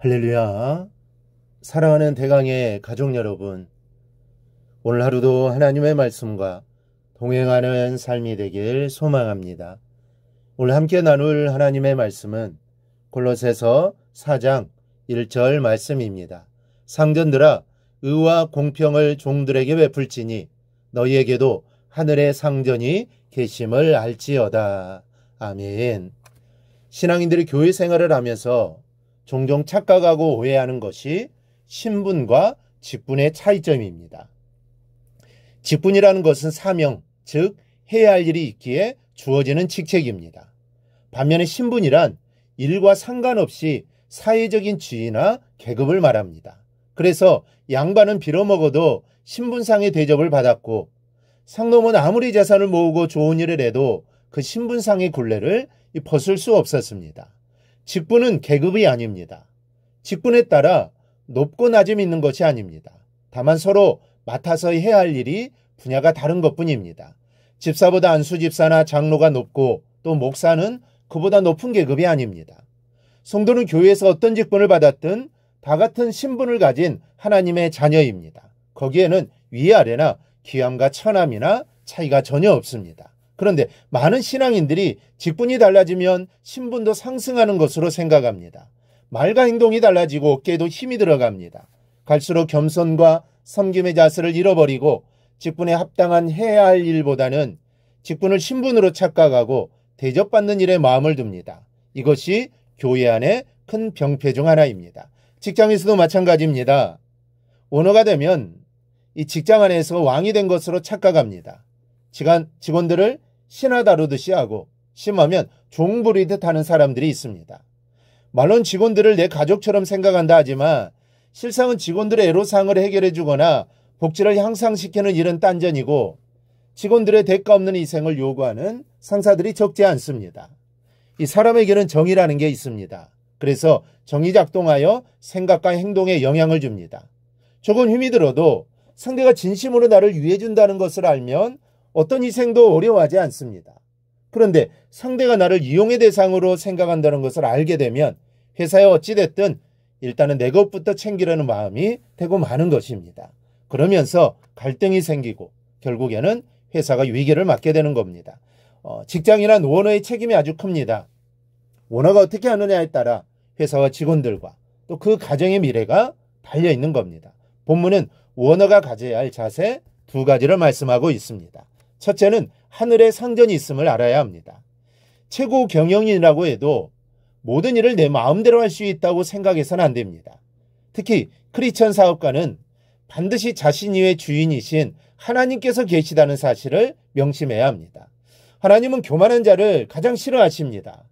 할렐루야. 사랑하는 대강의 가족 여러분, 오늘 하루도 하나님의 말씀과 동행하는 삶이 되길 소망합니다. 오늘 함께 나눌 하나님의 말씀은 골로새서 4장 1절 말씀입니다. 상전들아, 의와 공평을 종들에게 베풀지니 너희에게도 하늘의 상전이 계심을 알지어다. 아멘. 신앙인들이 교회 생활을 하면서 종종 착각하고 오해하는 것이 신분과 직분의 차이점입니다. 직분이라는 것은 사명, 즉 해야 할 일이 있기에 주어지는 직책입니다. 반면에 신분이란 일과 상관없이 사회적인 지위나 계급을 말합니다. 그래서 양반은 빌어먹어도 신분상의 대접을 받았고, 상놈은 아무리 재산을 모으고 좋은 일을 해도 그 신분상의 굴레를 벗을 수 없었습니다. 직분은 계급이 아닙니다. 직분에 따라 높고 낮음이 있는 것이 아닙니다. 다만 서로 맡아서 해야 할 일이 분야가 다른 것뿐입니다. 집사보다 안수집사나 장로가 높고 또 목사는 그보다 높은 계급이 아닙니다. 성도는 교회에서 어떤 직분을 받았든 다 같은 신분을 가진 하나님의 자녀입니다. 거기에는 위아래나 귀함과 천함이나 차이가 전혀 없습니다. 그런데 많은 신앙인들이 직분이 달라지면 신분도 상승하는 것으로 생각합니다. 말과 행동이 달라지고 어깨에도 힘이 들어갑니다. 갈수록 겸손과 섬김의 자세를 잃어버리고 직분에 합당한 해야 할 일보다는 직분을 신분으로 착각하고 대접받는 일에 마음을 둡니다. 이것이 교회 안의 큰 병폐 중 하나입니다. 직장에서도 마찬가지입니다. 오너가 되면 이 직장 안에서 왕이 된 것으로 착각합니다. 직원들을 신하 다루듯이 하고 심하면 종 부리듯 하는 사람들이 있습니다. 말론 직원들을 내 가족처럼 생각한다 하지만 실상은 직원들의 애로사항을 해결해 주거나 복지를 향상시키는 일은 딴전이고 직원들의 대가 없는 희생을 요구하는 상사들이 적지 않습니다. 이 사람에게는 정의라는 게 있습니다. 그래서 정의 작동하여 생각과 행동에 영향을 줍니다. 조금 힘이 들어도 상대가 진심으로 나를 위해 준다는 것을 알면 어떤 희생도 어려워하지 않습니다. 그런데 상대가 나를 이용의 대상으로 생각한다는 것을 알게 되면 회사에 어찌됐든 일단은 내 것부터 챙기려는 마음이 되고 마는 것입니다. 그러면서 갈등이 생기고 결국에는 회사가 위기를 맞게 되는 겁니다. 직장이나 오너의 책임이 아주 큽니다. 오너가 어떻게 하느냐에 따라 회사와 직원들과 또 그 가정의 미래가 달려있는 겁니다. 본문은 오너가 가져야 할 자세 두 가지를 말씀하고 있습니다. 첫째는 하늘의 상전이 있음을 알아야 합니다. 최고 경영인이라고 해도 모든 일을 내 마음대로 할 수 있다고 생각해서는 안 됩니다. 특히 크리스천 사업가는 반드시 자신 이외의 주인이신 하나님께서 계시다는 사실을 명심해야 합니다. 하나님은 교만한 자를 가장 싫어하십니다.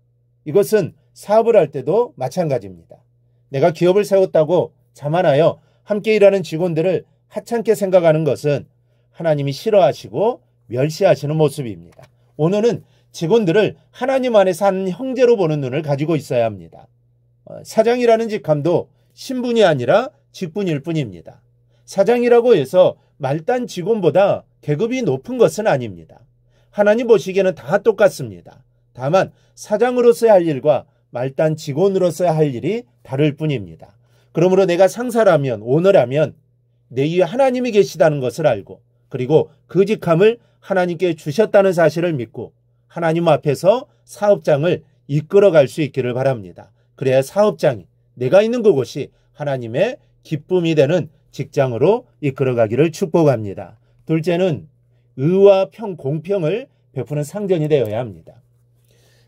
이것은 사업을 할 때도 마찬가지입니다. 내가 기업을 세웠다고 자만하여 함께 일하는 직원들을 하찮게 생각하는 것은 하나님이 싫어하시고 멸시하시는 모습입니다. 오늘은 직원들을 하나님 안에서 한 형제로 보는 눈을 가지고 있어야 합니다. 사장이라는 직함도 신분이 아니라 직분일 뿐입니다. 사장이라고 해서 말단 직원보다 계급이 높은 것은 아닙니다. 하나님 보시기에는 다 똑같습니다. 다만 사장으로서의 할 일과 말단 직원으로서의 할 일이 다를 뿐입니다. 그러므로 내가 상사라면, 오너라면 내 위에 하나님이 계시다는 것을 알고 그리고 그 직함을 하나님께 주셨다는 사실을 믿고 하나님 앞에서 사업장을 이끌어갈 수 있기를 바랍니다. 그래야 사업장이 내가 있는 그곳이 하나님의 기쁨이 되는 직장으로 이끌어가기를 축복합니다. 둘째는 의와 공평을 베푸는 상전이 되어야 합니다.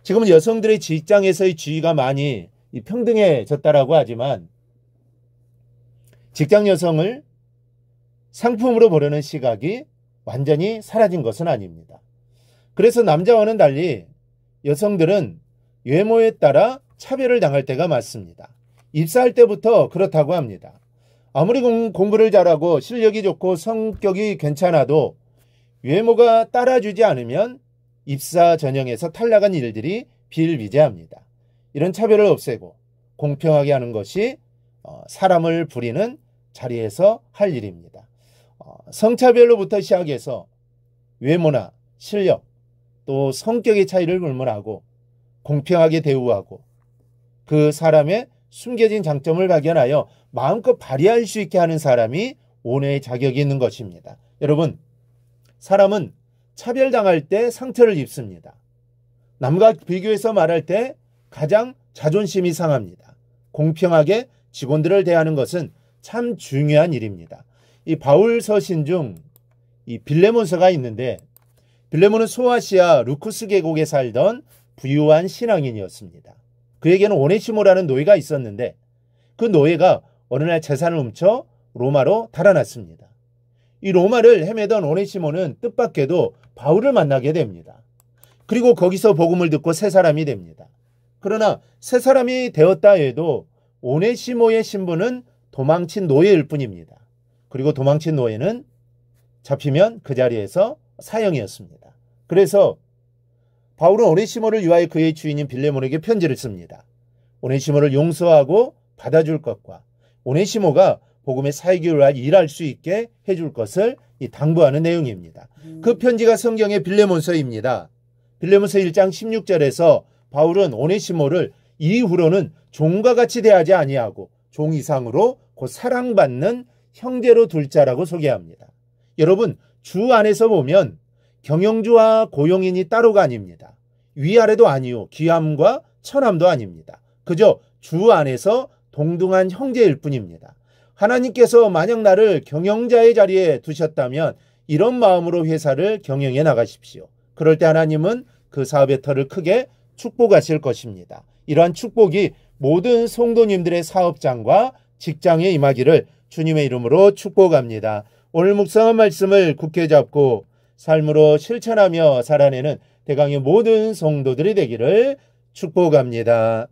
지금은 여성들의 직장에서의 지위가 많이 평등해졌다라고 하지만 직장 여성을 상품으로 보려는 시각이 완전히 사라진 것은 아닙니다. 그래서 남자와는 달리 여성들은 외모에 따라 차별을 당할 때가 많습니다. 입사할 때부터 그렇다고 합니다. 아무리 공부를 잘하고 실력이 좋고 성격이 괜찮아도 외모가 따라주지 않으면 입사 전형에서 탈락한 일들이 비일비재합니다. 이런 차별을 없애고 공평하게 하는 것이 사람을 부리는 자리에서 할 일입니다. 성차별로부터 시작해서 외모나 실력 또 성격의 차이를 불문하고 공평하게 대우하고 그 사람의 숨겨진 장점을 발견하여 마음껏 발휘할 수 있게 하는 사람이 온회의 자격이 있는 것입니다. 여러분, 사람은 차별당할 때 상처를 입습니다. 남과 비교해서 말할 때 가장 자존심이 상합니다. 공평하게 직원들을 대하는 것은 참 중요한 일입니다. 이 바울 서신 중 이 빌레몬서가 있는데, 빌레몬은 소아시아 루쿠스 계곡에 살던 부유한 신앙인이었습니다. 그에게는 오네시모라는 노예가 있었는데 그 노예가 어느 날 재산을 훔쳐 로마로 달아났습니다. 이 로마를 헤매던 오네시모는 뜻밖에도 바울을 만나게 됩니다. 그리고 거기서 복음을 듣고 새 사람이 됩니다. 그러나 새 사람이 되었다 해도 오네시모의 신분은 도망친 노예일 뿐입니다. 그리고 도망친 노예는 잡히면 그 자리에서 사형이었습니다. 그래서 바울은 오네시모를 위하여 그의 주인인 빌레몬에게 편지를 씁니다. 오네시모를 용서하고 받아줄 것과 오네시모가 복음의 사역을 일할 수 있게 해줄 것을 당부하는 내용입니다. 그 편지가 성경의 빌레몬서입니다. 빌레몬서 1장 16절에서 바울은 오네시모를 이후로는 종과 같이 대하지 아니하고 종 이상으로 곧 사랑받는 형제로 둘 자라고 소개합니다. 여러분, 주 안에서 보면 경영주와 고용인이 따로가 아닙니다. 위아래도 아니요, 귀함과 천함도 아닙니다. 그저 주 안에서 동등한 형제일 뿐입니다. 하나님께서 만약 나를 경영자의 자리에 두셨다면 이런 마음으로 회사를 경영해 나가십시오. 그럴 때 하나님은 그 사업의 터를 크게 축복하실 것입니다. 이러한 축복이 모든 성도님들의 사업장과 직장에 임하기를 주님의 이름으로 축복합니다. 오늘 묵상한 말씀을 굳게 잡고 삶으로 실천하며 살아내는 대강의 모든 성도들이 되기를 축복합니다.